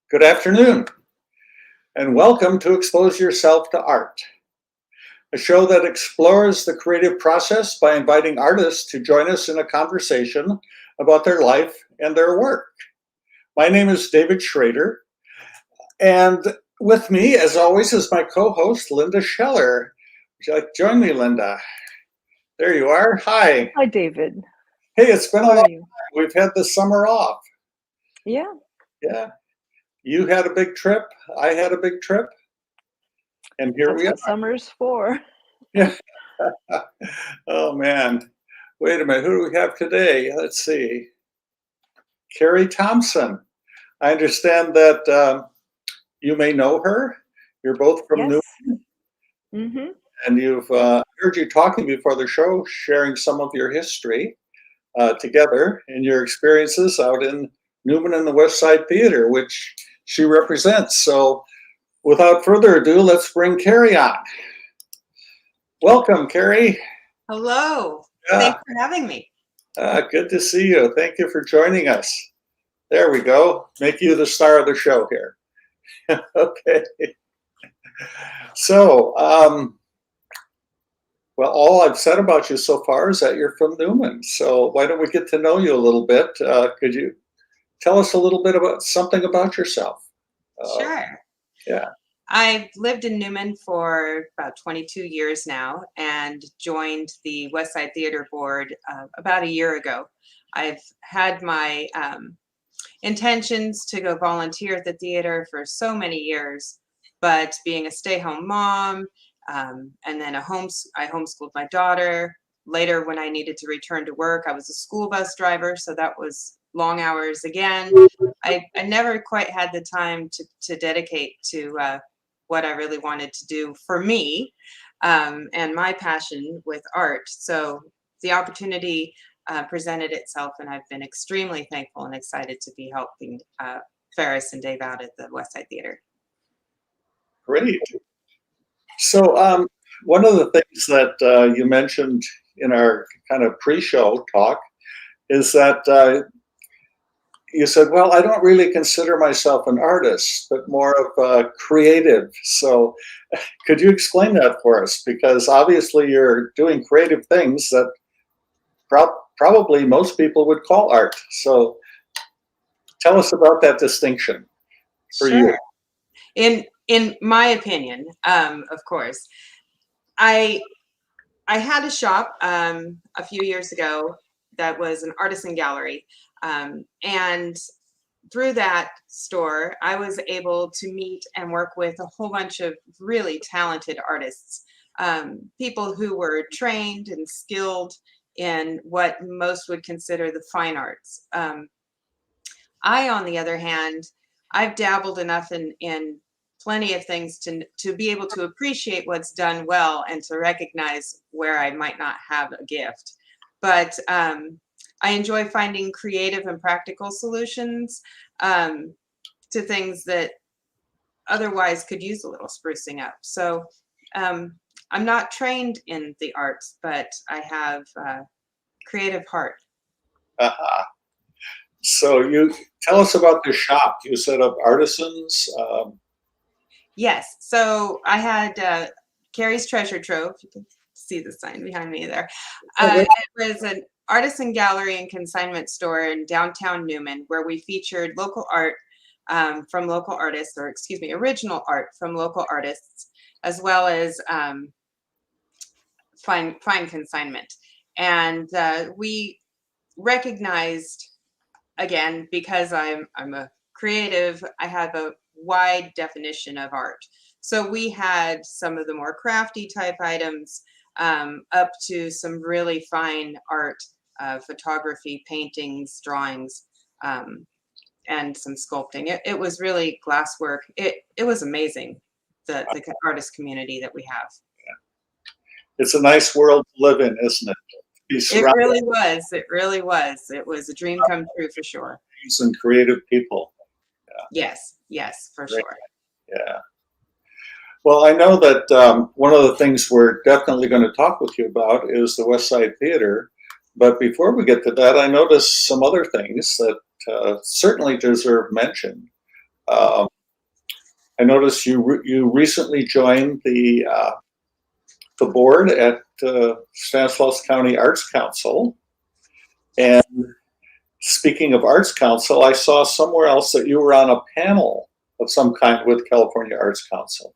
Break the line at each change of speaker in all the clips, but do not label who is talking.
Good afternoon, and welcome to Expose Yourself to Art, a show that explores the creative process by inviting artists to join us in a conversation about their life and their work. My name is David Schrader, and with me, as always, is my co-host, Linda Scheller. Would you like to join me, Linda? There you are. Hi.
Hi, David.
Hey, it's been a
How
long
are
time.
you?
We've had the summer off.
Yeah,
Yeah. You had a big trip. I had a big trip. And here
that's
we are.
what summer's for.
Yeah. Oh man. Wait a minute. Who do we have today? Let's see. Kari Thompson. I understand that you may know her. You're both from New,
Yes. Mm-hmm.
and you've heard you talking before the show, sharing some of your history together and your experiences out in Newman and the West Side Theater, which she represents. So, without further ado, let's bring Kari on. Welcome, Kari.
Hello.
Yeah.
Thanks for having me.
Good to see you. Thank you for joining us. There we go. Make you the star of the show here. Okay. So, well, all I've said about you so far is that you're from Newman. So why don't we get to know you a little bit? Could you tell us a little bit about something about yourself?
Sure.
Yeah.
I've lived in Newman for about 22 years now and joined the West Side Theater Board about a year ago. I've had my intentions to go volunteer at the theater for so many years, but being a stay-home mom, and then I homeschooled my daughter. Later, when I needed to return to work, I was a school bus driver, so that was long hours again. I never quite had the time to dedicate to what I really wanted to do for me and my passion with art. So the opportunity presented itself, and I've been extremely thankful and excited to be helping Ferris and Dave out at the West Side Theater.
Great. So one of the things that you mentioned in our kind of pre-show talk is that you said, well, I don't really consider myself an artist, but more of a creative. So could you explain that for us? Because obviously you're doing creative things that probably most people would call art. So tell us about that distinction for you.
In my opinion, of course, I had a shop a few years ago that was an artisan gallery. And through that store, I was able to meet and work with a whole bunch of really talented artists, people who were trained and skilled in what most would consider the fine arts. I, on the other hand, I've dabbled enough in plenty of things to be able to appreciate what's done well and to recognize where I might not have a gift. But I enjoy finding creative and practical solutions to things that otherwise could use a little sprucing up. So I'm not trained in the arts, but I have creative heart.
Uh-huh. So you tell us about the shop. You set up artisans.
Yes. So I had Kari's Treasure Trove. You can see the sign behind me there. It was an artisan gallery and consignment store in downtown Newman, where we featured local art from local artists, or excuse me, original art from local artists, as well as fine consignment. And we recognized, again, because I'm a creative, I have a wide definition of art. So we had some of the more crafty type items up to some really fine art, photography, paintings, drawings, and some sculpting. It was really glasswork. It was amazing, the artist community that we have.
It's a nice world to live in, isn't it?
It really was. It really was. It was a dream come true for sure.
And creative people.
Yeah. Yes, for sure.
Yeah. Well, I know that one of the things we're definitely going to talk with you about is the West Side Theater. But before we get to that, I noticed some other things that certainly deserve mention. Um, I noticed you recently joined the board at Stanislaus County Arts Council. And speaking of Arts Council, I saw somewhere else that you were on a panel of some kind with California Arts Council.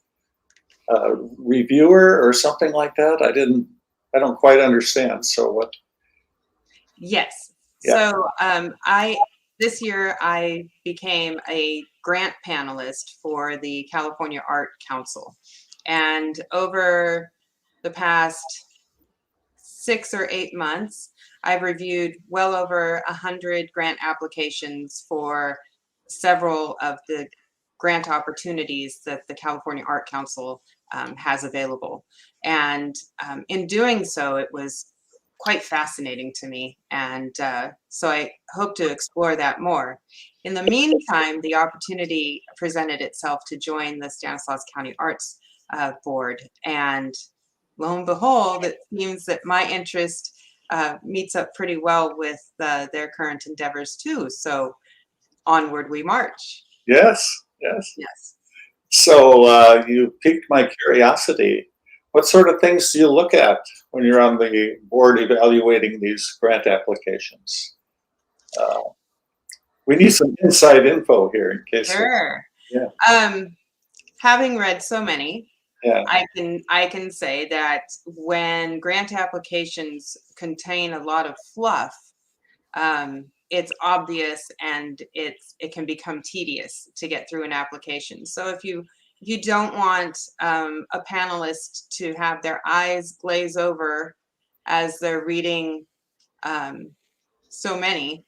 Reviewer or something like that? I don't quite understand. So what?
Yes.
Yeah.
So this year I became a grant panelist for the California Art Council. And over the past 6 or 8 months, I've reviewed well over 100 grant applications for several of the grant opportunities that the California Art Council has available. And in doing so, it was quite fascinating to me. And so I hope to explore that more. In the meantime, the opportunity presented itself to join the Stanislaus County Arts Board. And lo and behold, it seems that my interest meets up pretty well with their current endeavors too. So onward we march.
Yes, yes.
Yes.
So you piqued my curiosity. What sort of things do you look at when you're on the board evaluating these grant applications? We need some inside info here in case.
Sure.
Yeah.
Having read so many,
Yeah.
I can say that when grant applications contain a lot of fluff, it's obvious and it can become tedious to get through an application. So if you don't want a panelist to have their eyes glaze over as they're reading so many,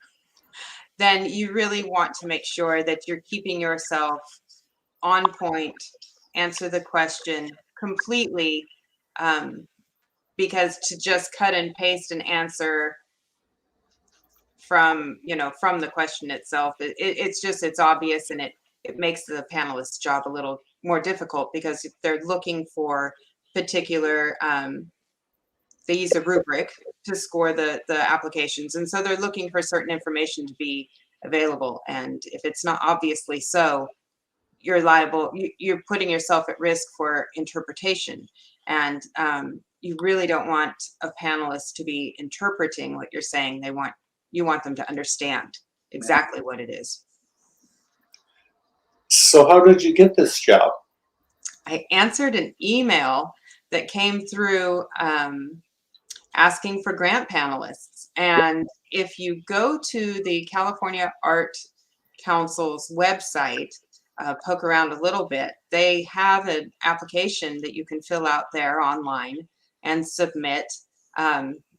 then you really want to make sure that you're keeping yourself on point, answer the question completely, because to just cut and paste an answer from the question itself, it's obvious, and it makes the panelist's job a little more difficult because they're looking for particular they use a rubric to score the applications, and so they're looking for certain information to be available, and if it's not obviously so, you're liable, you're putting yourself at risk for interpretation. And you really don't want a panelist to be interpreting what you're saying. You want them to understand exactly what it is.
So how did you get this job?
I answered an email that came through asking for grant panelists. And if you go to the California Art Council's website, poke around a little bit, they have an application that you can fill out there online and submit.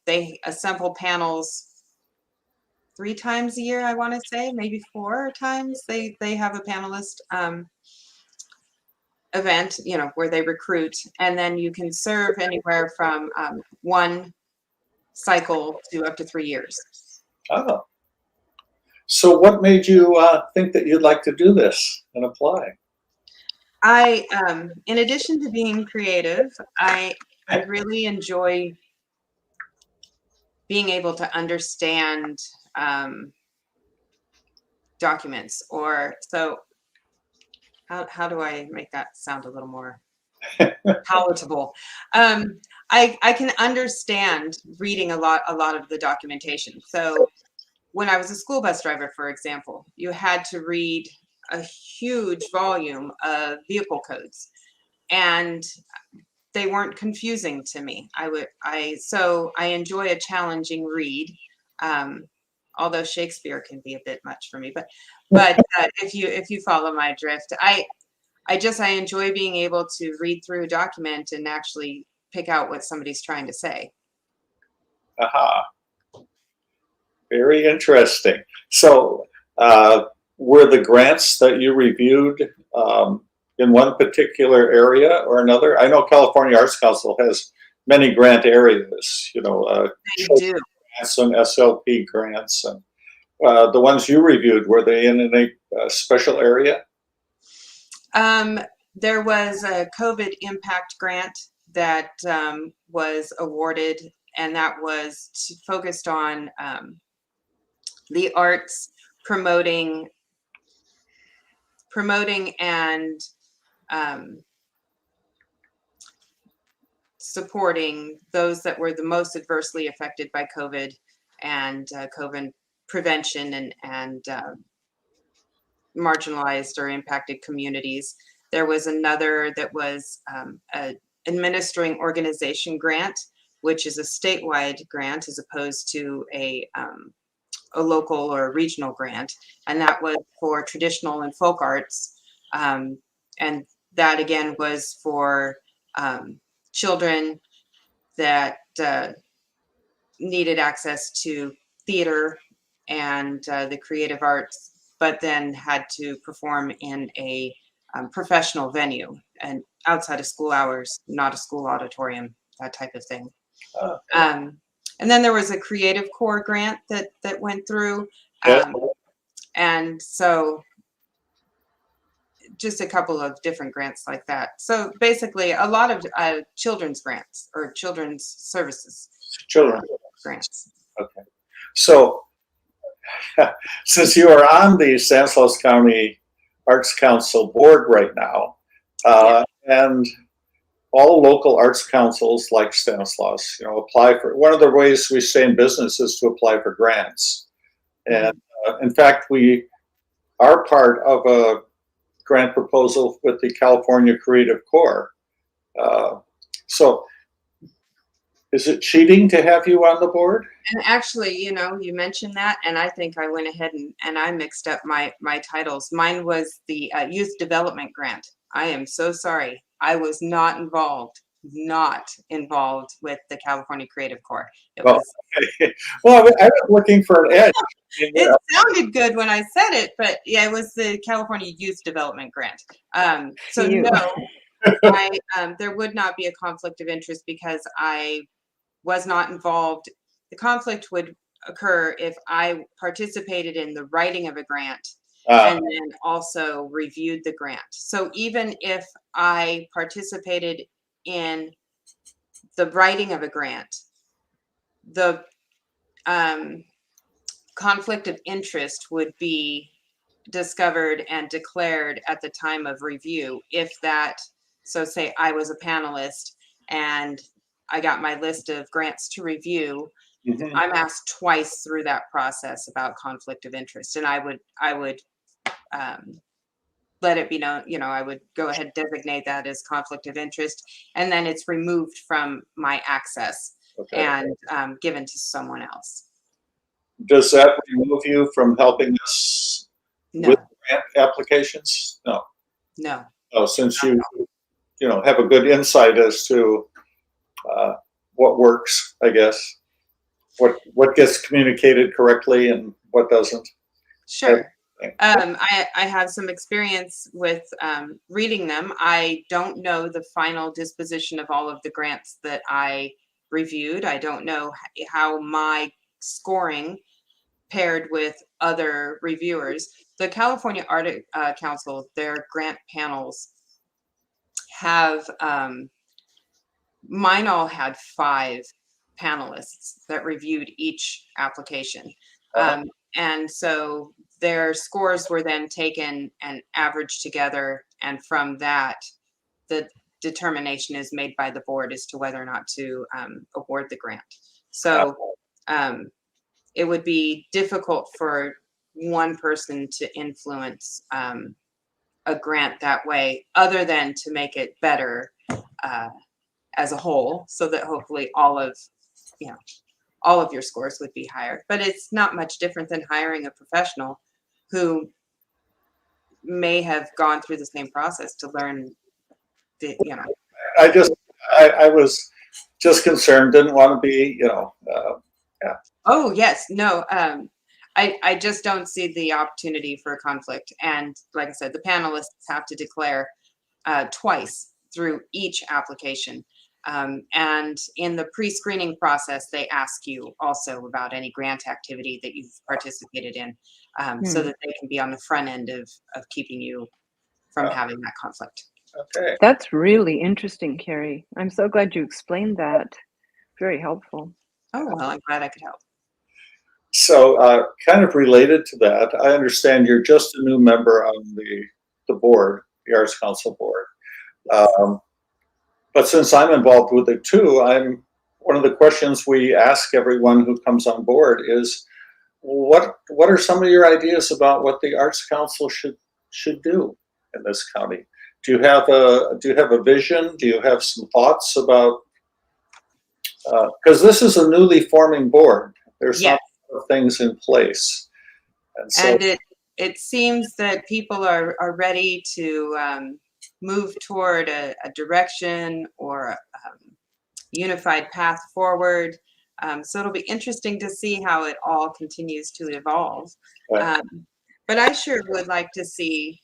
They assemble panels 3 times a year, I want to say, maybe 4 times. They have a panelist event, where they recruit, and then you can serve anywhere from 1 cycle to up to 3 years.
Oh. So what made you think that you'd like to do this and apply?
I, in addition to being creative, I really enjoy being able to understand documents, or so. How do I make that sound a little more palatable? I can understand reading a lot of the documentation. So when I was a school bus driver, for example, you had to read a huge volume of vehicle codes, and they weren't confusing to me. So I enjoy a challenging read, although Shakespeare can be a bit much for me. But if you follow my drift, I enjoy being able to read through a document and actually pick out what somebody's trying to say.
Aha. Very interesting. So were the grants that you reviewed in one particular area or another? I know California Arts Council has many grant areas,
They do.
grants and SLP grants. And the ones you reviewed, were they in any special area?
There was a COVID impact grant that was awarded, and that was focused on the arts, promoting promoting and supporting those that were the most adversely affected by COVID and COVID prevention and marginalized or impacted communities. There was another that was a administering organization grant, which is a statewide grant as opposed to a local or regional grant, and that was for traditional and folk arts, and that again was for children that needed access to theater and the creative arts, but then had to perform in a professional venue and outside of school hours, not a school auditorium, that type of thing. And then there was a Creative Corps grant that went through. And so just a couple of different grants like that. So basically a lot of children's grants or children's services.
Children
grants.
Okay. So since you are on the Stanislaus County Arts Council board right now, and all local arts councils like Stanislaus, apply for, one of the ways we stay in business is to apply for grants. And in fact, we are part of a grant proposal with the California Creative Corps. So is it cheating to have you on the board?
And actually, you mentioned that, and I think I went ahead and I mixed up my titles. Mine was the Youth Development Grant. I am so sorry. I was not involved with the California Creative Corps.
Well, I was looking for an edge.
It sounded good when I said it, but yeah, it was the California Youth Development Grant. So no, there would not be a conflict of interest because I was not involved. The conflict would occur if I participated in the writing of a grant and then also reviewed the grant. So even if I participated in the writing of a grant, the conflict of interest would be discovered and declared at the time of review. If that, so say I was a panelist and I got my list of grants to review, I'm asked twice through that process about conflict of interest, and I would let it be known, I would go ahead and designate that as conflict of interest, and then it's removed from my access and given to someone else.
Does that remove you from helping us with grant applications? No. Oh, since you have a good insight as to what works, I guess, what gets communicated correctly and what doesn't.
Sure. I have some experience with reading them. I don't know the final disposition of all of the grants that I reviewed. I don't know how my scoring paired with other reviewers. The California Art Council, their grant panels have, mine all had 5 panelists that reviewed each application. And so their scores were then taken and averaged together. And from that, the determination is made by the board as to whether or not to award the grant. So it would be difficult for one person to influence a grant that way, other than to make it better as a whole, so that hopefully all of your scores would be higher. But it's not much different than hiring a professional who may have gone through the same process to learn
I was just concerned, didn't want to be,
Oh yes, no. I just don't see the opportunity for a conflict. And like I said, the panelists have to declare twice through each application. And in the pre-screening process, they ask you also about any grant activity that you've participated in, so that they can be on the front end of keeping you from having that conflict.
Okay.
That's really interesting, Kari. I'm so glad you explained that. Very helpful.
Oh, well, I'm glad I could help.
So kind of related to that, I understand you're just a new member on the the board, the Arts Council board. But since I'm involved with it too, one of the questions we ask everyone who comes on board is, what are some of your ideas about what the Arts Council should do in this county? Do you have a vision? Do you have some thoughts about? Because this is a newly forming board. There's
Yes.
some things in place, and so
And it seems that people are ready to move toward a direction or a unified path forward. So it'll be interesting to see how it all continues to evolve.
Right.
But I sure would like to see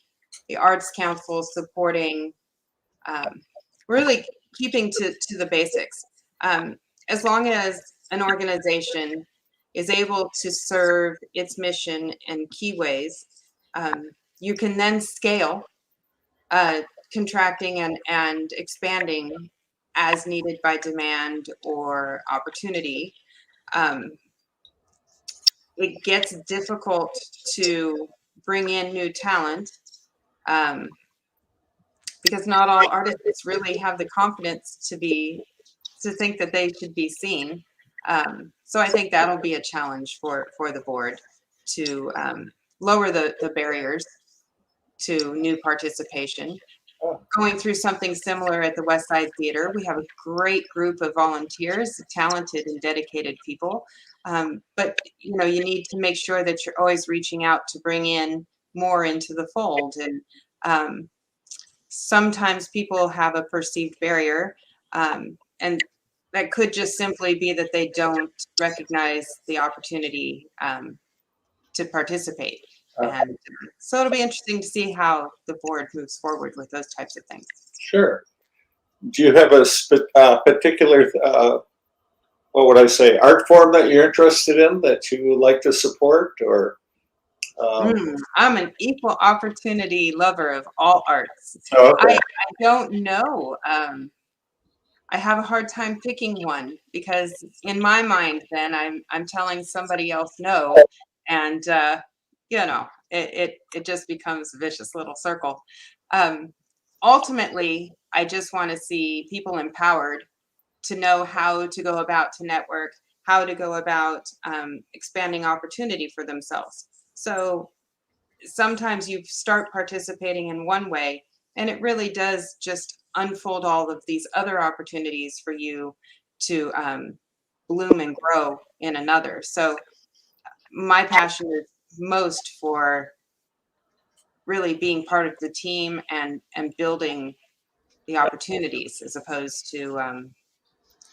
the Arts Council supporting, really keeping to the basics. As long as an organization is able to serve its mission in key ways, you can then scale, contracting and expanding as needed by demand or opportunity. It gets difficult to bring in new talent because not all artists really have the confidence to think that they should be seen. So I think that'll be a challenge for the board to lower the barriers to new participation. Going through something similar at the West Side Theater, we have a great group of volunteers, talented and dedicated people. But you need to make sure that you're always reaching out to bring in more into the fold. And sometimes people have a perceived barrier, and that could just simply be that they don't recognize the opportunity to participate. And so it'll be interesting to see how the board moves forward with those types of things.
Sure. Do you have a particular, what would I say, art form that you're interested in that you would like to support, or?
I'm an equal opportunity lover of all arts.
Oh, okay.
I don't know. I have a hard time picking one because in my mind, then I'm telling somebody else no, and it just becomes a vicious little circle. Ultimately, I just want to see people empowered to know how to go about to network, how to go about expanding opportunity for themselves. So sometimes you start participating in one way, and it really does just unfold all of these other opportunities for you to bloom and grow in another. So my passion is most for really being part of the team and building the opportunities as opposed to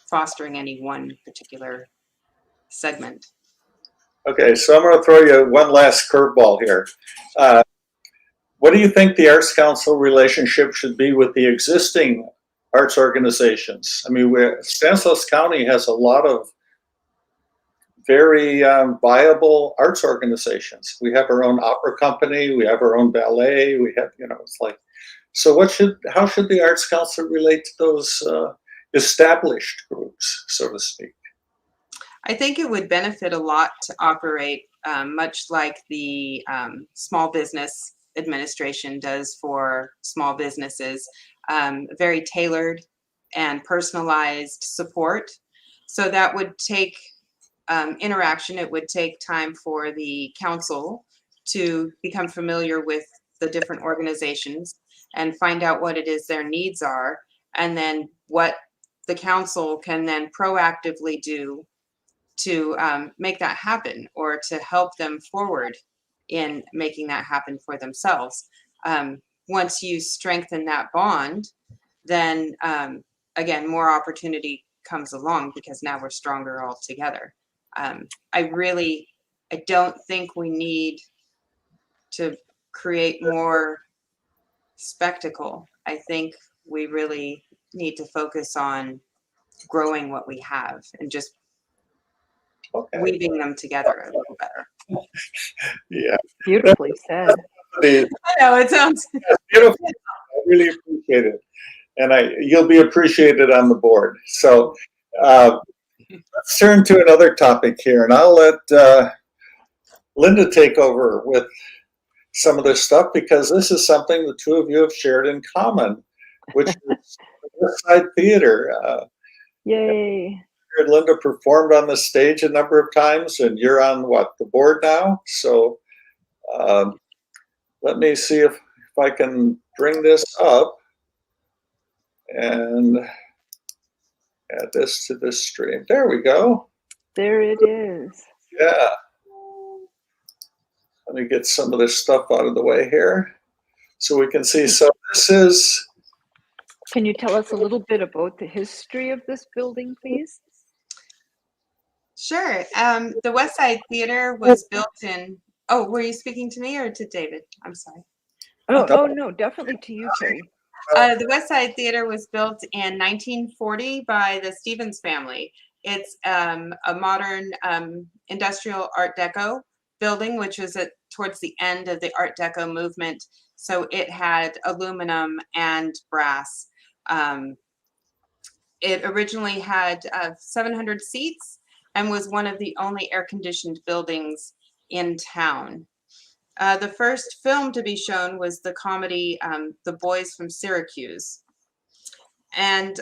fostering any one particular segment.
Okay, so I'm going to throw you one last curveball here. What do you think the Arts Council relationship should be with the existing arts organizations? I mean, Stanislaus County has a lot of very viable arts organizations. We have our own opera company, we have our own ballet, we have, it's like, so how should the Arts Council relate to those established groups, so to speak?
I think it would benefit a lot to operate much like the Small Business Administration does for small businesses, very tailored and personalized support. So that would take interaction. It would take time for the council to become familiar with the different organizations and find out what it is their needs are, and then what the council can then proactively do to make that happen or to help them forward in making that happen for themselves. Once you strengthen that bond, then again, more opportunity comes along because now we're stronger all together. I don't think we need to create more spectacle. I think we really need to focus on growing what we have and just weaving them together a little better.
Yeah.
Beautifully said.
I know, it sounds
beautiful. I really appreciate it. And you'll be appreciated on the board. So let's turn to another topic here, and I'll let Linda take over with some of this stuff because this is something the two of you have shared in common, which is the West Side Theater.
Yay.
Linda performed on the stage a number of times, and you're on the board now. So let me see if I can bring this up and add this to this stream. There we go.
There it is.
Yeah. Let me get some of this stuff out of the way here so we can see. So this is.
Can you tell us a little bit about the history of this building, please?
Sure. The West Side Theater was built in, oh, were you speaking to me or to David? I'm sorry.
Oh, no, definitely to you, Kari.
The West Side Theater was built in 1940 by the Stevens family. It's a modern industrial Art Deco building, which was towards the end of the Art Deco movement. So it had aluminum and brass. It originally had 700 seats and was one of the only air-conditioned buildings in town. The first film to be shown was the comedy The Boys from Syracuse. And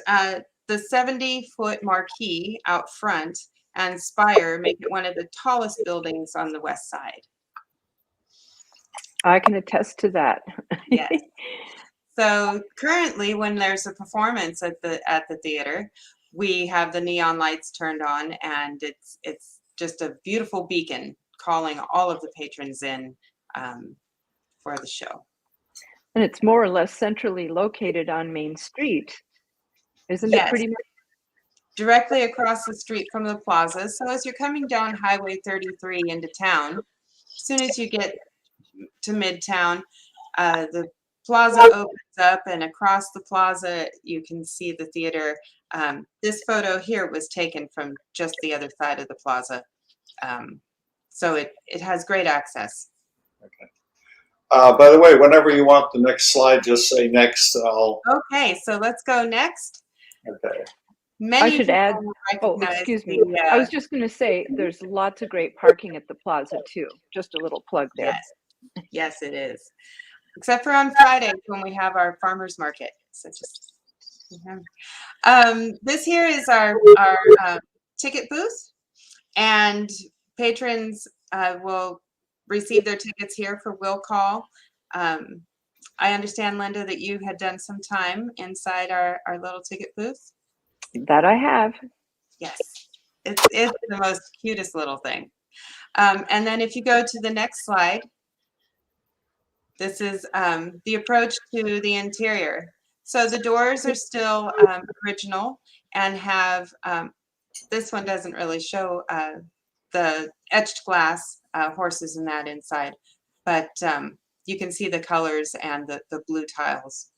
the 70-foot marquee out front and spire make it one of the tallest buildings on the West Side.
I can attest to that.
Yes. So currently, when there's a performance at the theater, we have the neon lights turned on, and it's just a beautiful beacon calling all of the patrons in for the show.
And it's more or less centrally located on Main Street, isn't
Yes.
it pretty much?
Directly across the street from the plaza. So as you're coming down Highway 33 into town, as soon as you get to Midtown, the plaza opens up, and across the plaza you can see the theater. This photo here was taken from just the other side of the plaza. So it has great access.
Okay. By the way, whenever you want the next slide, just say next.
Okay, so let's go next.
Okay.
Many
I should add,
people recognize
excuse me. I was just going to say there's lots of great parking at the plaza too. Just a little plug there.
Yes, yes, it is. Except for on Fridays when we have our farmers market. So just this here is our ticket booth, and patrons will receive their tickets here for will call. I understand, Linda, that you had done some time inside our little ticket booth.
That I have.
Yes, it's the most cutest little thing. And then if you go to the next slide, this is the approach to the interior. So the doors are still original and have, this one doesn't really show the etched glass horses and that inside, but you can see the colors and the blue tiles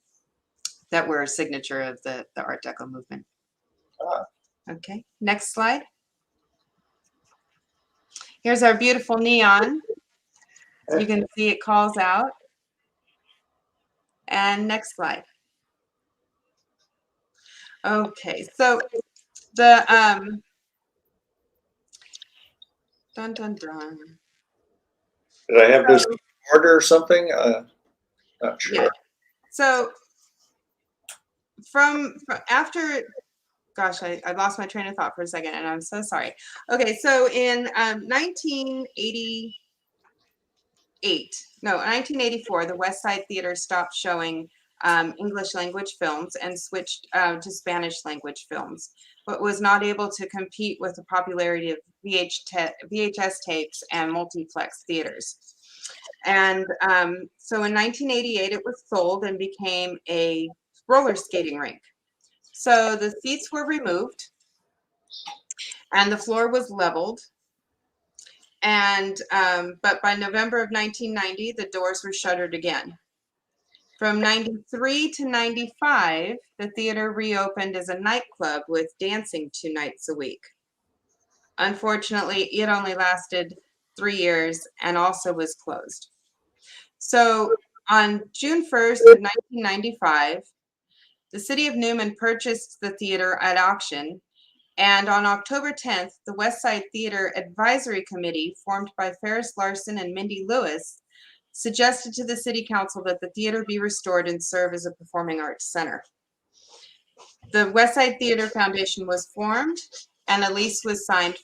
that were a signature of the Art Deco movement. Okay, next slide. Here's our beautiful neon. You can see it calls out. And next slide. Okay, so the dun dun dun.
Did I have this in order or something? Not sure.
Yeah. So from after, gosh, I lost my train of thought for a second, and I'm so sorry. Okay, so in 1984, the West Side Theater stopped showing English language films and switched to Spanish language films, but was not able to compete with the popularity of VHS tapes and multiplex theaters. And so in 1988, it was sold and became a roller skating rink. So the seats were removed and the floor was leveled. And but by November of 1990, the doors were shuttered again. From 93 to 95, the theater reopened as a nightclub with dancing 2 nights a week. Unfortunately, it only lasted 3 years and also was closed. So on June 1st of 1995, the city of Newman purchased the theater at auction. And on October 10th, the West Side Theater Advisory Committee, formed by Ferris Larson and Mindy Lewis, suggested to the city council that the theater be restored and serve as a performing arts center. The West Side Theater Foundation was formed and a lease was signed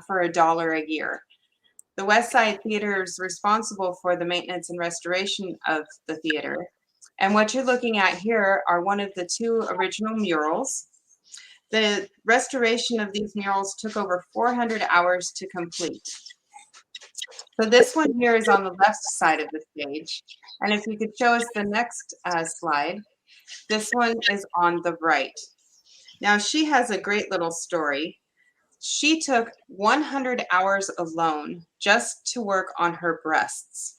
for $1 a year. The West Side Theater is responsible for the maintenance and restoration of the theater. And what you're looking at here are one of the 2 original murals. The restoration of these murals took over 400 hours to complete. So this one here is on the left side of the stage. And if you could show us the next slide, this one is on the right. Now she has a great little story. She took 100 hours alone just to work on her breasts.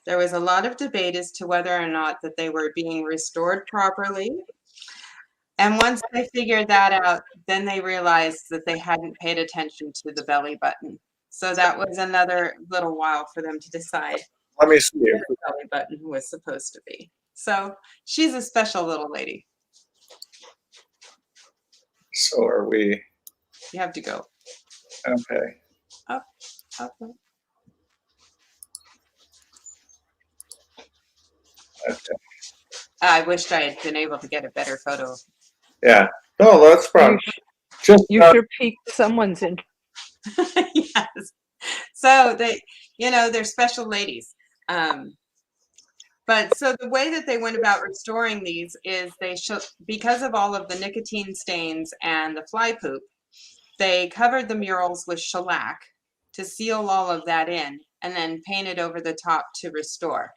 There was a lot of debate as to whether or not that they were being restored properly. And once they figured that out, then they realized that they hadn't paid attention to the belly button. So that was another little while for them to decide
Let me see.
where the belly button was supposed to be. So she's a special little lady.
So are we,
You have to go
okay.
up, up.
Okay.
I wished I had been able to get a better photo.
Yeah. No, that's probably just,
You sure piqued someone's interest.
Yes. So they, they're special ladies. But so the way that they went about restoring these is because of all of the nicotine stains and the fly poop, they covered the murals with shellac to seal all of that in and then painted over the top to restore.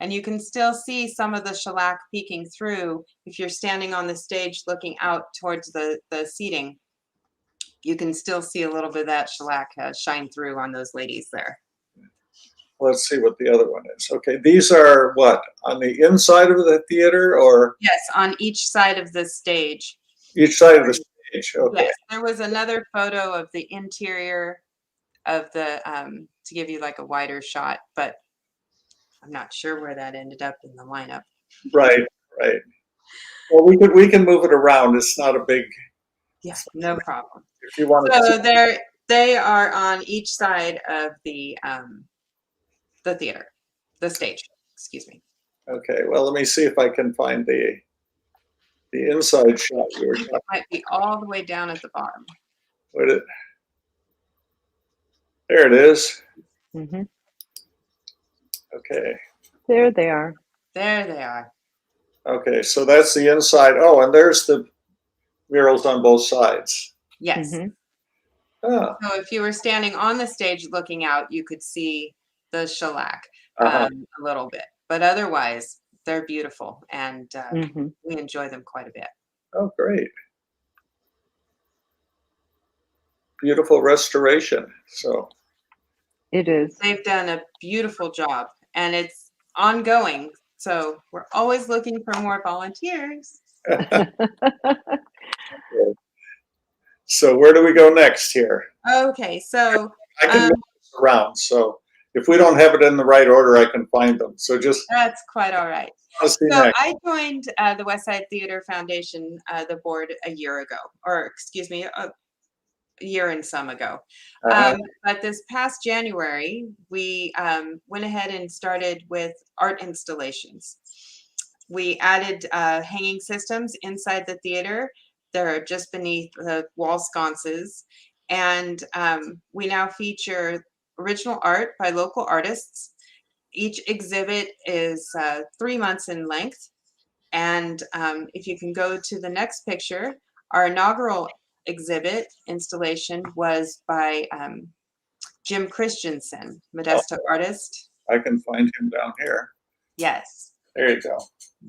And you can still see some of the shellac peeking through if you're standing on the stage looking out towards the seating. You can still see a little bit of that shellac shine through on those ladies there.
let's see what the other one is. Okay, these are what, on the inside of the theater or
Yes, on each side of the stage.
each side of the stage? Okay.
Yes, there was another photo of the interior of the, to give you like a wider shot, but I'm not sure where that ended up in the lineup.
Right, right. Well, we can move it around. It's not a big,
Yeah, no problem.
if you want
So
to.
they are on each side of the theater, the stage, excuse me.
Okay, well, let me see if I can find the inside shot you were talking
It might be all the way down at the bottom.
about. There it is.
Mm-hmm.
Okay.
There they are.
There they are.
Okay, so that's the inside. Oh, and there's the murals on both sides.
Yes.
Mm-hmm.
Ah,
So if you were standing on the stage looking out, you could see the shellac
uh-huh.
a little bit, but otherwise they're beautiful and
Mm-hmm.
we enjoy them quite a bit.
Oh, great. Beautiful restoration. So,
It is.
They've done a beautiful job and it's ongoing. So we're always looking for more volunteers.
so where do we go next here?
Okay, so
I can move this around. So if we don't have it in the right order, I can find them. So just
that's quite all right.
let's see
So
next.
I joined the West Side Theater Foundation, the board a year ago, or excuse me, a year and some ago.
Uh-huh.
But this past January, we went ahead and started with art installations. We added hanging systems inside the theater. They're just beneath the wall sconces. And we now feature original art by local artists. Each exhibit is 3 months in length. And if you can go to the next picture, our inaugural exhibit installation was by Jim Christensen, Modesto artist.
I can find him down here.
Yes.
There you go.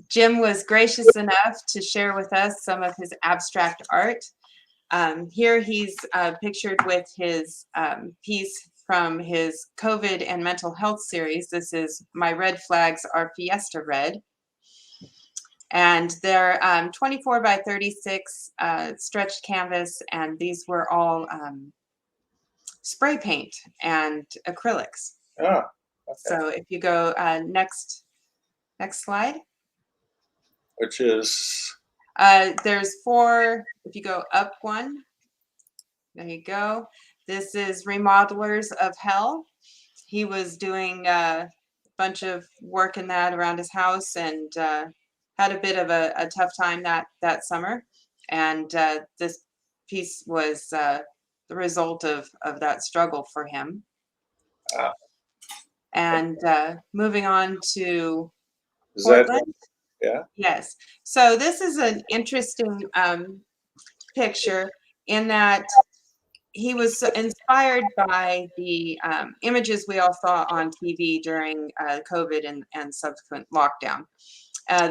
Jim was gracious enough to share with us some of his abstract art. Here he's pictured with his piece from his COVID and mental health series. This is My Red Flags Are Fiesta Red. And they're 24 by 36 stretched canvas, and these were all spray paint and acrylics.
Ah, okay.
So if you go next slide.
Which is
There's 4, if you go up 1, there you go. This is Remodelers of Hell. He was doing a bunch of work in that around his house, and had a bit of a tough time that summer. And this piece was the result of that struggle for him.
Wow.
And moving on to
Is that,
Portland.
yeah?
Yes. So this is an interesting picture in that he was inspired by the images we all saw on TV during COVID and subsequent lockdown.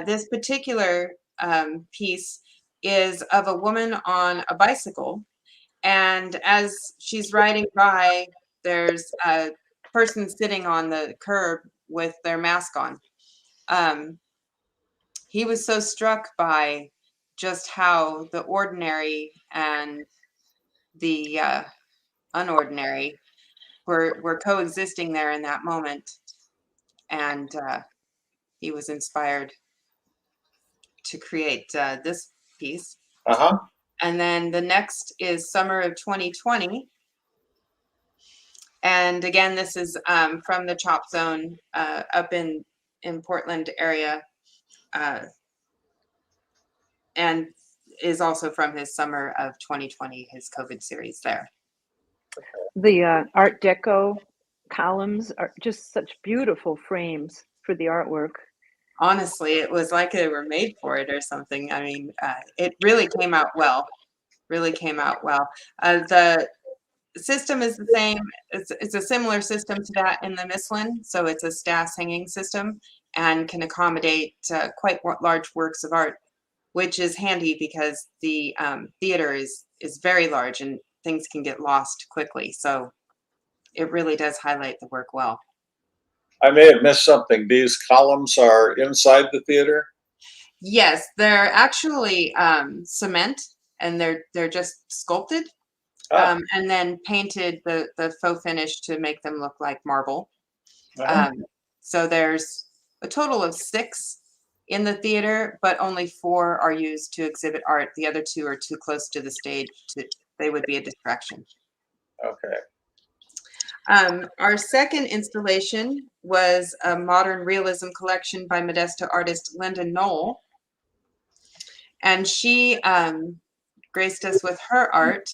This particular piece is of a woman on a bicycle, and as she's riding by, there's a person sitting on the curb with their mask on. He was so struck by just how the ordinary and the unordinary were coexisting there in that moment, and he was inspired to create this piece.
Uh-huh.
And then the next is summer of 2020. And again, this is from the Chop Zone up in Portland area, and is also from his summer of 2020, his COVID series there.
The Art Deco columns are just such beautiful frames for the artwork.
Honestly, it was like they were made for it or something. I mean, it really came out well. Really came out well. The system is the same. It's a similar system to that in the Mislin. So it's a Stas hanging system and can accommodate quite large works of art, which is handy because the theater is very large and things can get lost quickly. So it really does highlight the work well.
I may have missed something. These columns are inside the theater?
Yes, they're actually cement, and they're just sculpted and then painted the faux finish to make them look like marble. So there's a total of 6 in the theater, but only 4 are used to exhibit art. The other 2 are too close to the stage they would be a distraction.
Okay.
Our second installation was a modern realism collection by Modesto artist Linda Knoll. And she graced us with her art.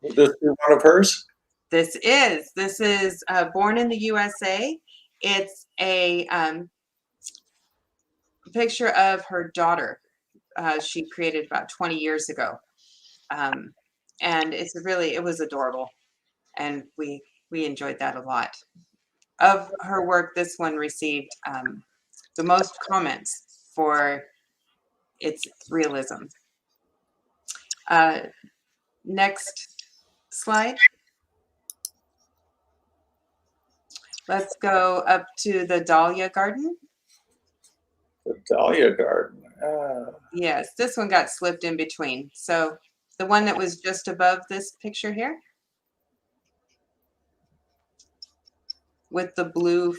Will this be one of hers?
This is Born in the USA. It's a picture of her daughter she created about 20 years ago. And it was adorable. And we enjoyed that a lot. Of her work, this one received the most comments for its realism. Next slide. Let's go up to the Dahlia Garden.
The Dahlia Garden.
Yes, this one got slipped in between. So the one that was just above this picture here with the blue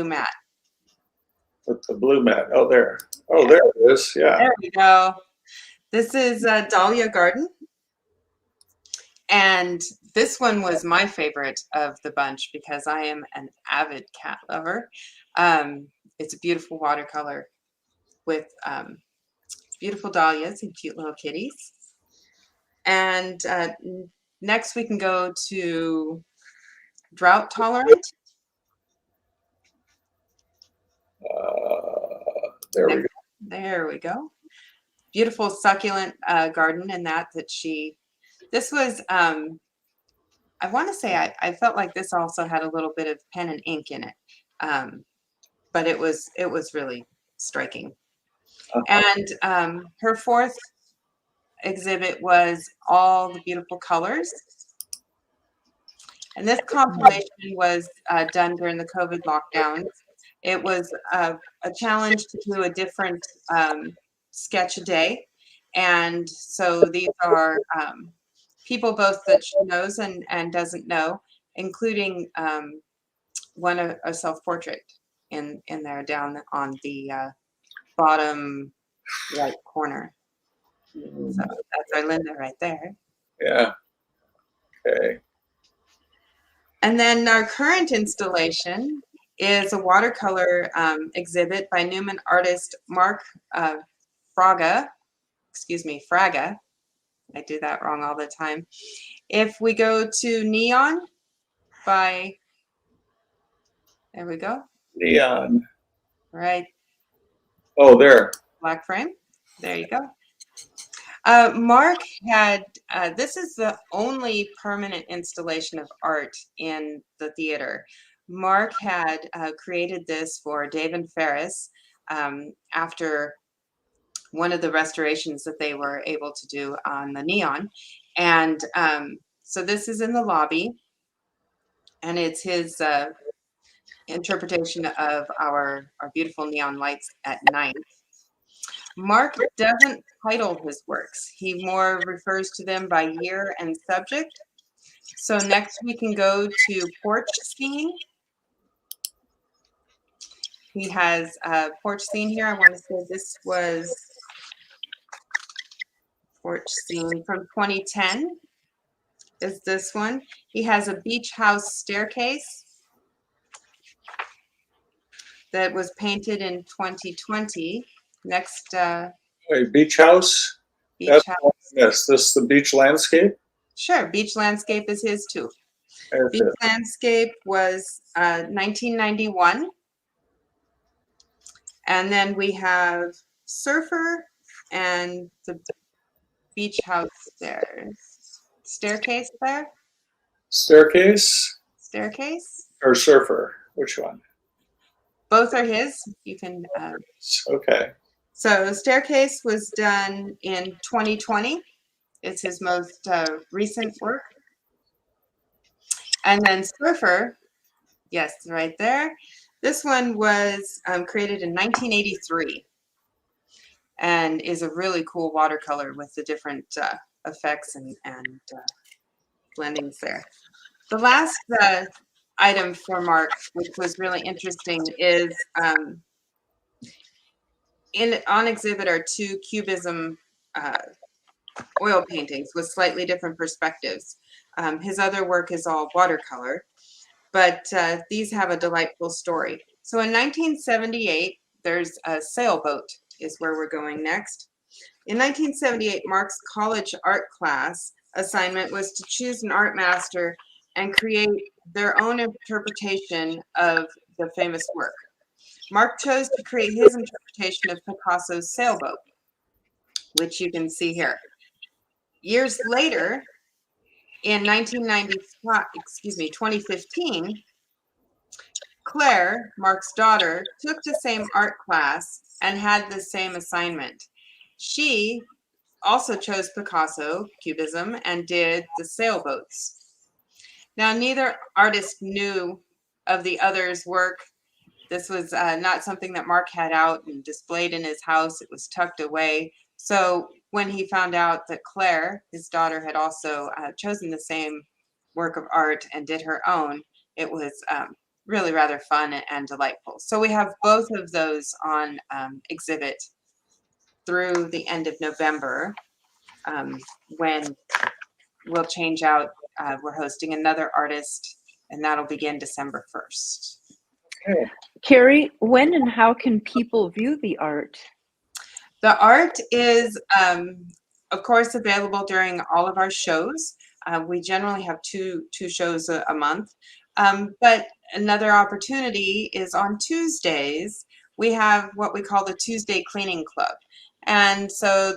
mat.
With the blue mat. Oh, there. Oh, there it is. Yeah.
There we go. This is Dahlia Garden. And this one was my favorite of the bunch because I am an avid cat lover. It's a beautiful watercolor with beautiful dahlias and cute little kitties. And next we can go to Drought Tolerant. There we go. Beautiful succulent garden in that this was, I want to say I felt like this also had a little bit of pen and ink in it, but it was really striking. And her fourth exhibit was all the beautiful colors. And this compilation was done during the COVID lockdowns. It was a challenge to do a different sketch a day. And so these are people both that she knows and doesn't know, including a self-portrait in there down on the bottom right corner. So that's our Linda right there.
Yeah. Okay.
And then our current installation is a watercolor exhibit by Newman artist Mark Fraga. Excuse me, Fraga. I do that wrong all the time. If we go to Neon by, there we go,
Neon.
right,
Oh, there.
black frame. There you go. Mark had, this is the only permanent installation of art in the theater. Mark had created this for Dave and Ferris after one of the restorations that they were able to do on the Neon. And so this is in the lobby, and it's his interpretation of our beautiful neon lights at night. Mark doesn't title his works. He more refers to them by year and subject. So next we can go to Porch Scene. He has a porch scene here. I want to say this was Porch Scene from 2010 is this one. He has a beach house staircase that was painted in 2020. Next,
Wait, beach house?
beach
That's,
house.
yes, this is the beach landscape?
Sure, beach landscape is his too.
There's
Beach
it.
landscape was 1991. And then we have Surfer and the beach house stairs. Staircase there?
Staircase
Staircase?
or surfer? Which one?
Both are his. You can,
Okay.
so Staircase was done in 2020. It's his most recent work. And then Surfer, yes, right there. This one was created in 1983 and is a really cool watercolor with the different effects and blendings there. The last item for Mark, which was really interesting, is on exhibit are two Cubism oil paintings with slightly different perspectives. His other work is all watercolor, but these have a delightful story. So in 1978, there's a sailboat is where we're going next. In 1978, Mark's college art class assignment was to choose an art master and create their own interpretation of the famous work. Mark chose to create his interpretation of Picasso's sailboat, which you can see here. Years later, in 2015, Claire, Mark's daughter, took the same art class and had the same assignment. She also chose Picasso, Cubism, and did the sailboats. Now, neither artist knew of the other's work. This was not something that Mark had out and displayed in his house. It was tucked away. So when he found out that Claire, his daughter, had also chosen the same work of art and did her own, it was really rather fun and delightful. So we have both of those on exhibit through the end of November, when we'll change out. We're hosting another artist, and that'll begin December 1st.
Okay.
Kari, when and how can people view the art?
The art is, of course, available during all of our shows. We generally have two shows a month. But another opportunity is on Tuesdays. We have what we call the Tuesday Cleaning Club. And so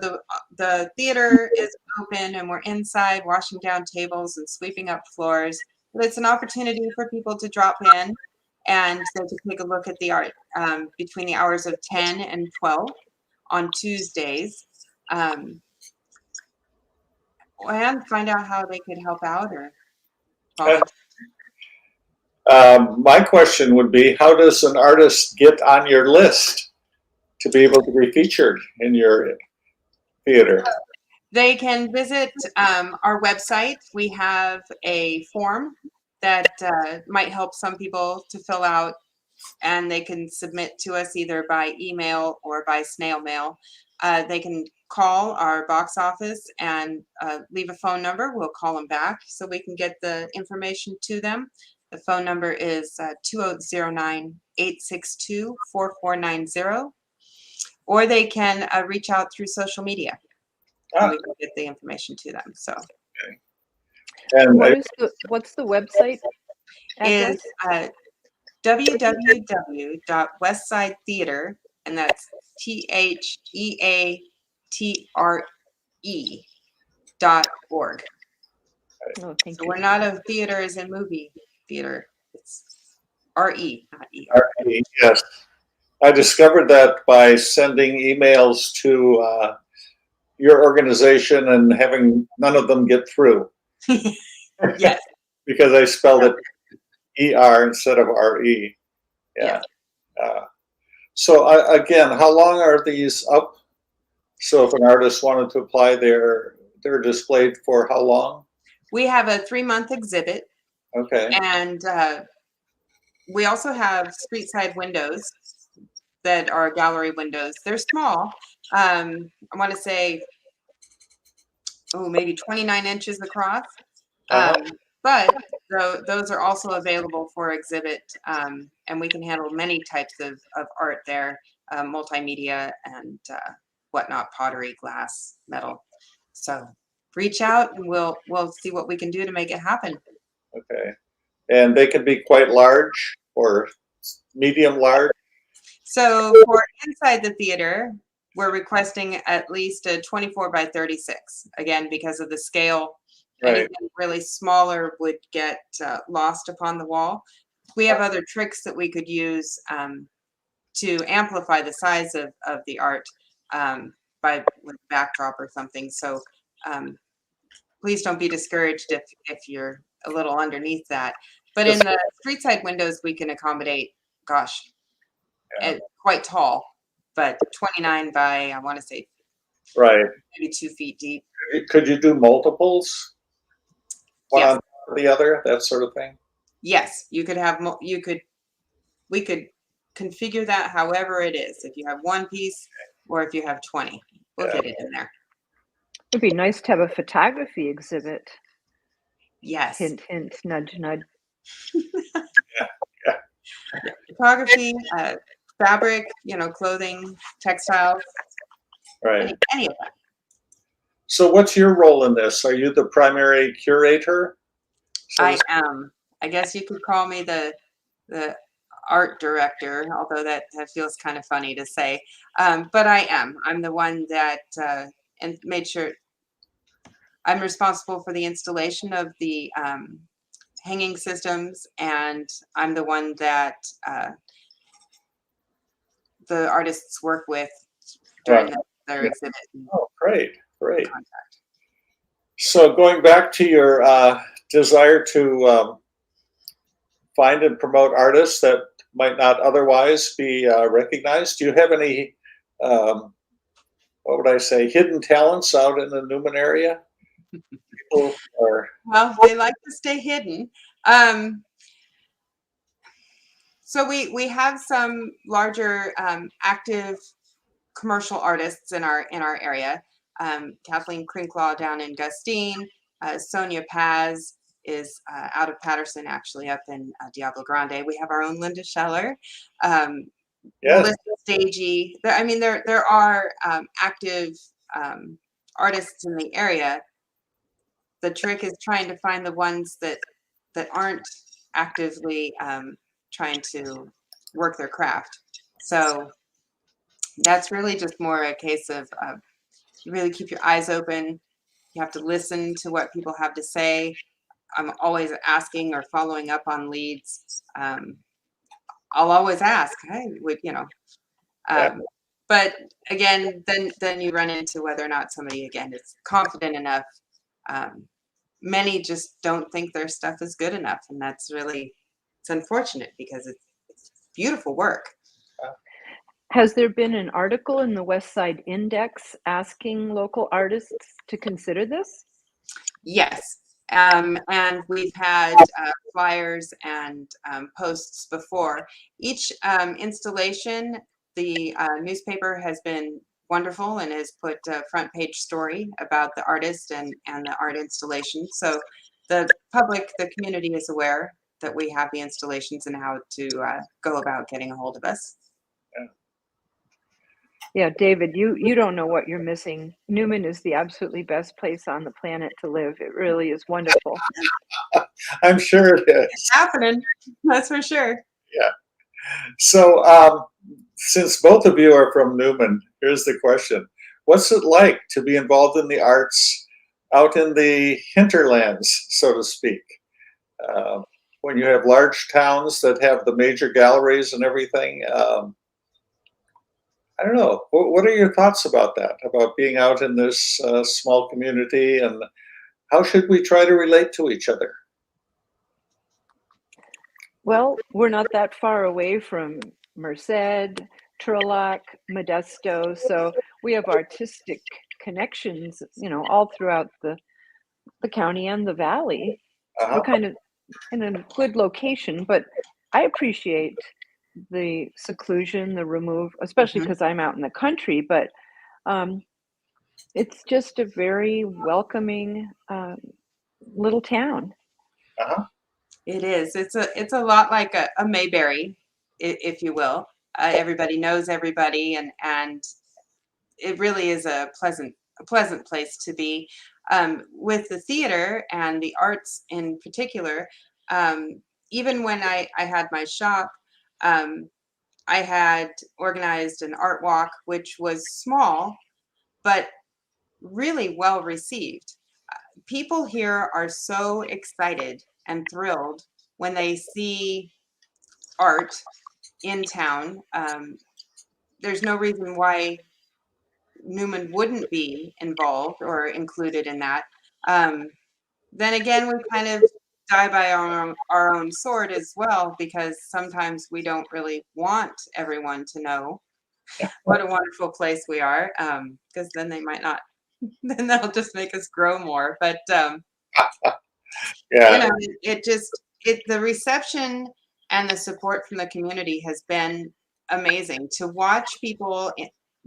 the theater is open and we're inside washing down tables and sweeping up floors. But it's an opportunity for people to drop in and so to take a look at the art between the hours of 10 and 12 on Tuesdays. And find out how they could help out or volunteer.
My question would be, how does an artist get on your list to be able to be featured in your theater?
They can visit our website. We have a form that might help some people to fill out, and they can submit to us either by email or by snail mail. They can call our box office and leave a phone number. We'll call them back so we can get the information to them. The phone number is 2009-862-4490, or they can reach out through social media. And we can get the information to them. So,
And
what's the website address?
is www.westsidetheater, and that's THEATRE.org.
Oh, thank
So
you.
we're not a theater as in movie theater. It's RE, not ER.
Yes, I discovered that by sending emails to your organization and having none of them get through.
Yes.
Because I spelled it ER instead of RE. Yeah. So again, how long are these up? So if an artist wanted to apply, they're displayed for how long?
We have a 3-month exhibit,
Okay.
and we also have street side windows that are gallery windows. They're small. I want to say, maybe 29 inches across. But those are also available for exhibit, and we can handle many types of art there, multimedia and whatnot, pottery, glass, metal. So reach out and we'll see what we can do to make it happen.
Okay. And they can be quite large or medium large?
So for inside the theater, we're requesting at least a 24 by 36, again, because of the scale.
Right.
Anything really smaller would get lost upon the wall. We have other tricks that we could use to amplify the size of the art by with backdrop or something. So please don't be discouraged if you're a little underneath that. But in the street side windows, we can accommodate, gosh, quite tall, but 29 by, I want to say,
right,
maybe 2 feet deep.
Could you do multiples? One
Yes.
on top of the other, that sort of thing?
Yes, you could have, we could configure that however it is. If you have one piece or if you have 20, we'll get it in there.
It'd be nice to have a photography exhibit.
Yes.
Hint, hint, nudge, nudge.
Yeah.
Photography, fabric, clothing, textiles,
Right.
any of that.
So what's your role in this? Are you the primary curator?
I am. I guess you could call me the art director, although that feels kind of funny to say. But I am. I'm the one that and made sure I'm responsible for the installation of the hanging systems, and I'm the one that the artists work with during their exhibit.
Oh, great. So going back to your desire to find and promote artists that might not otherwise be recognized, do you have any, what would I say, hidden talents out in the Newman area? People are...
Well, they like to stay hidden. So we have some larger active commercial artists in our area. Kathleen Crinklaw down in Gustine, Sonia Paz is out of Patterson, actually up in Diablo Grande. We have our own Linda Scheller, Melissa Stagey. There are active artists in the area. The trick is trying to find the ones that aren't actively trying to work their craft. So that's really just more a case of you really keep your eyes open. You have to listen to what people have to say. I'm always asking or following up on leads. I'll always ask, hey, but again, then you run into whether or not somebody, again, is confident enough. Many just don't think their stuff is good enough, and that's really, it's unfortunate because it's beautiful work.
Has there been an article in the West Side Index asking local artists to consider this?
Yes, and we've had flyers and posts before. Each installation, the newspaper has been wonderful and has put a front page story about the artist and the art installation. So the public, the community is aware. that we have the installations and how to go about getting a hold of us.
Yeah, David, you don't know what you're missing. Newman is the absolutely best place on the planet to live. It really is wonderful.
I'm sure it is.
It's happening, that's for sure.
Yeah. So, since both of you are from Newman, here's the question. What's it like to be involved in the arts out in the hinterlands, so to speak? When you have large towns that have the major galleries and everything, I don't know. What are your thoughts about that, about being out in this small community, and how should we try to relate to each other?
Well, we're not that far away from Merced, Turlock, Modesto, so we have artistic connections, all throughout the county and the valley. We're
Uh-huh.
kind of in a good location, but I appreciate the seclusion, the remove, especially because I'm out in the country, but it's just a very welcoming little town.
Uh-huh.
It is. It's a lot like a Mayberry, if you will. Everybody knows everybody, and it really is a pleasant place to be. With the theater and the arts in particular, even when I had my shop, I had organized an art walk, which was small, but really well received. People here are so excited and thrilled when they see art in town. There's no reason why Newman wouldn't be involved or included in that. Then again, we kind of die by our own sword as well, because sometimes we don't really want everyone to know what a wonderful place we are, because then they might not, then they'll just make us grow more. But
Yeah.
the reception and the support from the community has been amazing. To watch people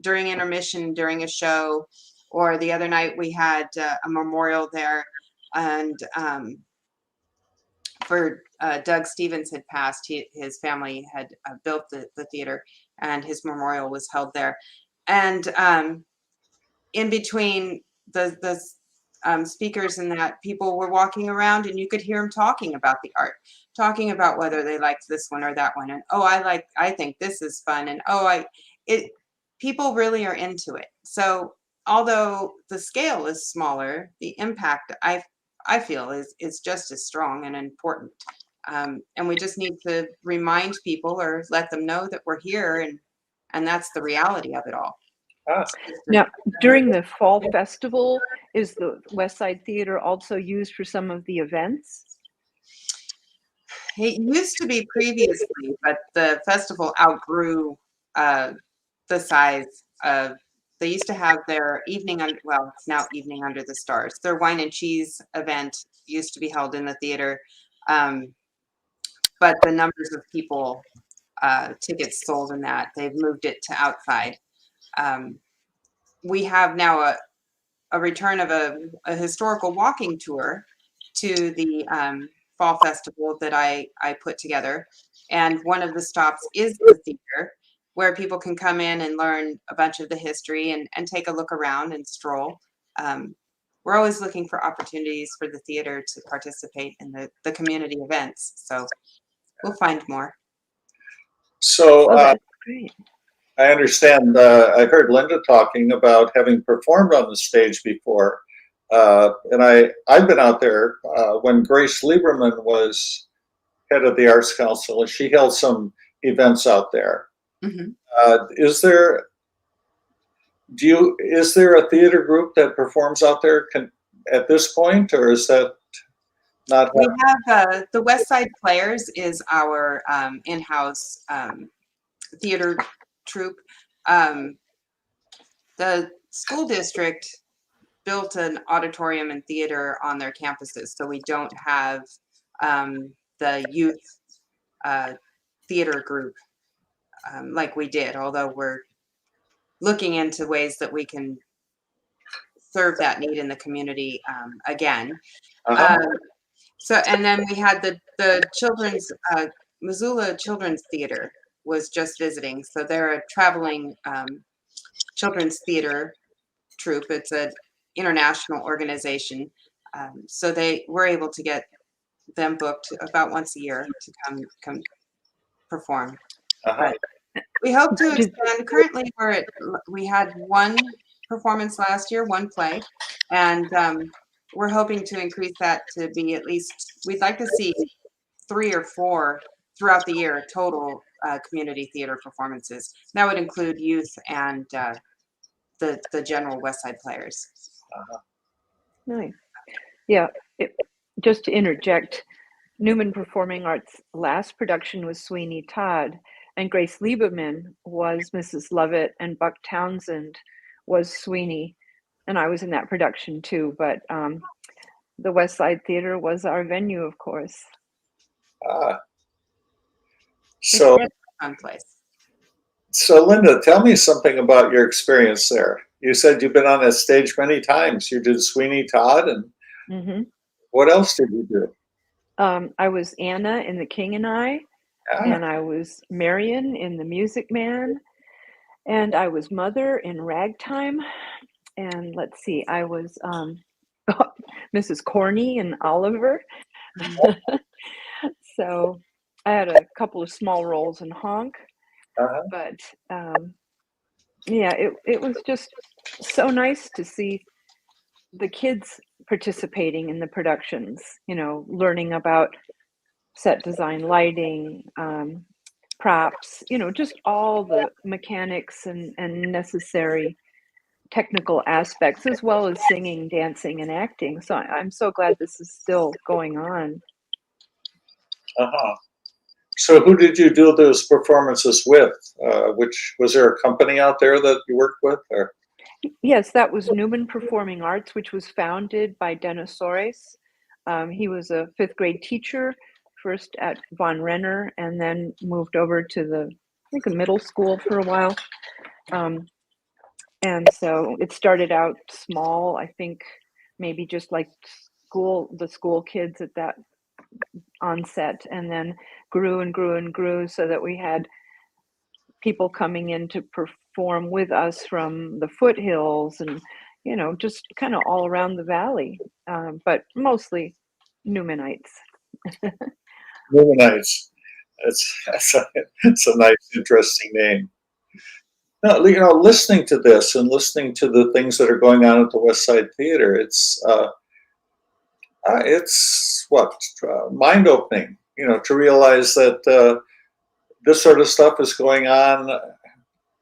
during intermission, during a show, or the other night we had a memorial there, and for Doug Stevens had passed. His family had built the theater, and his memorial was held there. And in between the speakers and that, people were walking around, and you could hear them talking about the art, talking about whether they liked this one or that one, and I think this is fun, and people really are into it. So although the scale is smaller, the impact I feel is just as strong and important. And we just need to remind people or let them know that we're here, and that's the reality of it all.
Ah.
Now, during the fall festival, is the West Side Theater also used for some of the events?
It used to be previously, but the festival outgrew the size of. They used to have their it's now Evening Under the Stars. Their wine and cheese event used to be held in the theater, but the numbers of people, tickets sold in that, they've moved it to outside. We have now a return of a historical walking tour to the fall festival that I put together. And one of the stops is the theater, where people can come in and learn a bunch of the history and take a look around and stroll. We're always looking for opportunities for the theater to participate in the community events. So we'll find more.
So
that's great.
I understand. I heard Linda talking about having performed on the stage before, and I've been out there when Grace Lieberman was head of the Arts Council, and she held some events out there.
Mm-hmm.
Is there a theater group that performs out there at this point, or is that not?
We have the West Side Players is our in-house theater troupe. The school district built an auditorium and theater on their campuses, so we don't have the youth theater group like we did, although we're looking into ways that we can serve that need in the community again.
Uh-huh.
So, and then we had the children's Missoula Children's Theater was just visiting. So they're a traveling children's theater troupe. It's an international organization. So they were able to get them booked about once a year to come perform.
Uh-huh.
But we hope to expand. Currently, we had one performance last year, one play, and we're hoping to increase that to be at least. We'd like to see 3 or 4 throughout the year total community theater performances. That would include youth and the general West Side players.
Uh-huh.
Nice. Yeah. Just to interject, Newman Performing Arts' last production was Sweeney Todd, and Grace Lieberman was Mrs. Lovett, and Buck Townsend was Sweeney, and I was in that production too. But the West Side Theater was our venue, of course.
So,
It's a fun place.
so Linda, tell me something about your experience there. You said you've been on that stage many times. You did Sweeney Todd, and
Mm-hmm.
what else did you do?
I was Anna in The King and I, and I was Marion in The Music Man, and I was Mother in Ragtime, and let's see, I was Mrs. Corney in Oliver. So I had a couple of small roles in Honk,
Uh-huh.
but yeah, it was just so nice to see the kids participating in the productions, learning about set design, lighting, props, just all the mechanics and necessary technical aspects, as well as singing, dancing, and acting. So I'm so glad this is still going on.
Uh-huh. So who did you do those performances with? Which was there a company out there that you worked with, or?
Yes, that was Newman Performing Arts, which was founded by Dennis Soares. He was a fifth grade teacher, first at Von Renner, and then moved over to a middle school for a while. And so it started out small, I think maybe just like the school kids at that onset, and then grew and grew and grew so that we had people coming in to perform with us from the foothills and, just kind of all around the valley, but mostly Newmanites.
Newmanites. It's a nice, interesting name. No, listening to this and listening to the things that are going on at the West Side Theater, it's mind opening. To realize that this sort of stuff is going on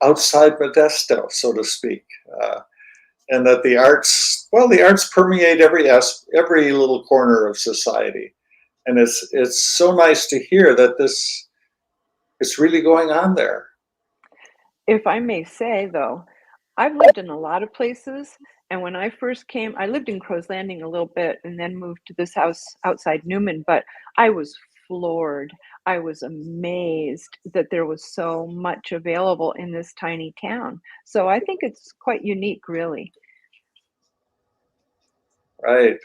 outside Modesto, so to speak, and that the arts permeate every little corner of society, and it's so nice to hear that it's really going on there.
If I may say, though, I've lived in a lot of places, and when I first came, I lived in Crow's Landing a little bit and then moved to this house outside Newman, but I was floored. I was amazed that there was so much available in this tiny town. So I think it's quite unique, really.
Right.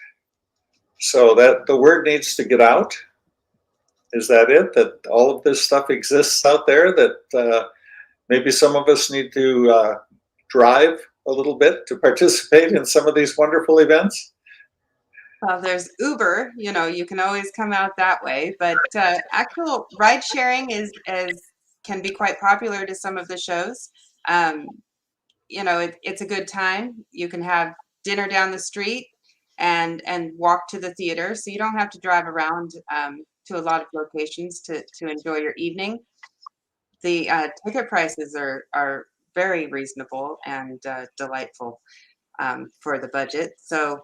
So that the word needs to get out. Is that it? That all of this stuff exists out there, that maybe some of us need to drive a little bit to participate in some of these wonderful events?
Well, there's Uber, you can always come out that way, but actual ride sharing can be quite popular to some of the shows. It's a good time. You can have dinner down the street and walk to the theater, so you don't have to drive around to a lot of locations to enjoy your evening. The ticket prices are very reasonable and delightful for the budget. So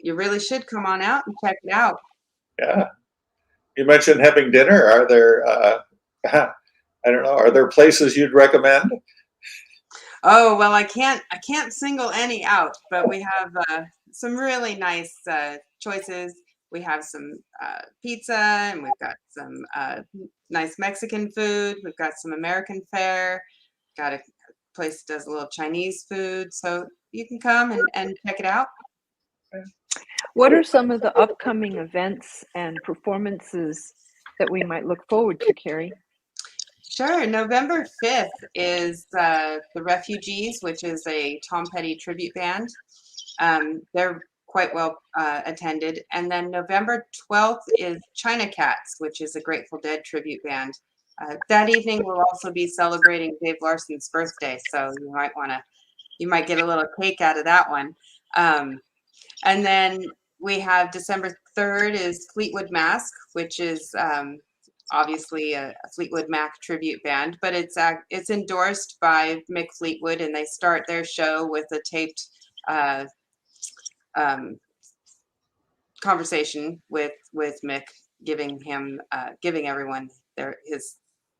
you really should come on out and check it out.
Yeah. You mentioned having dinner. Are there, I don't know, are there places you'd recommend?
Oh, well, I can't single any out, but we have some really nice choices. We have some pizza, and we've got some nice Mexican food. We've got some American fare. Got a place that does a little Chinese food, so you can come and check it out.
What are some of the upcoming events and performances that we might look forward to, Kari?
Sure. November 5th is the Refugees, which is a Tom Petty tribute band. They're quite well attended. And then November 12th is China Cats, which is a Grateful Dead tribute band. That evening we'll also be celebrating Dave Larson's birthday, so you might get a little cake out of that one. And then we have December 3rd is Fleetwood Mac, which is obviously a Fleetwood Mac tribute band, but it's endorsed by Mick Fleetwood, and they start their show with a taped conversation with Mick, giving everyone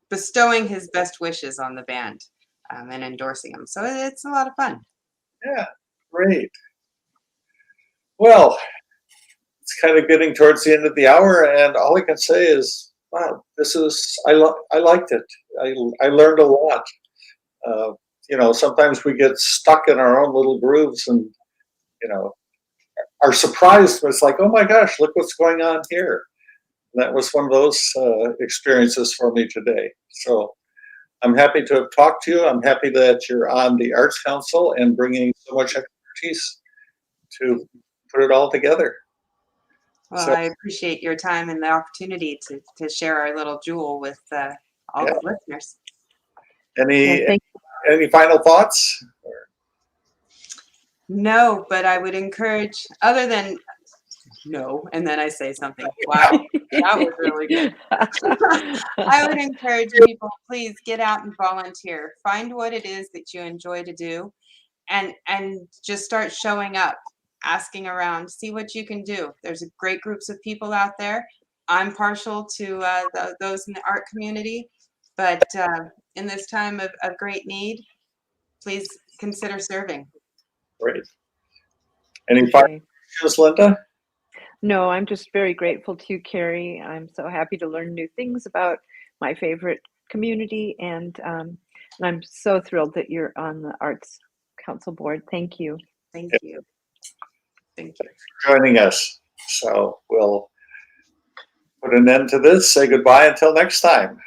bestowing his best wishes on the band, and endorsing them. So it's a lot of fun.
Yeah, great. Well, it's kind of getting towards the end of the hour, and all I can say is, wow, I liked it. I learned a lot. Sometimes we get stuck in our own little grooves, and are surprised. It's like, oh my gosh, look what's going on here. And that was one of those experiences for me today. So I'm happy to have talked to you. I'm happy that you're on the Arts Council and bringing so much expertise to put it all together.
Well,
So,
I appreciate your time and the opportunity to share our little jewel with all the listeners.
Any final thoughts?
No, but I would encourage, other than no, and then I say something. Wow, that was really good. I would encourage people, please get out and volunteer. Find what it is that you enjoy to do, and just start showing up, asking around, see what you can do. There's great groups of people out there. I'm partial to those in the art community, but in this time of great need, please consider serving.
Great. Any final questions, Linda?
No, I'm just very grateful to you, Kari. I'm so happy to learn new things about my favorite community, and I'm so thrilled that you're on the Arts Council board. Thank you.
Thank you. Thank you
for joining us. So we'll put an end to this. Say goodbye until next time.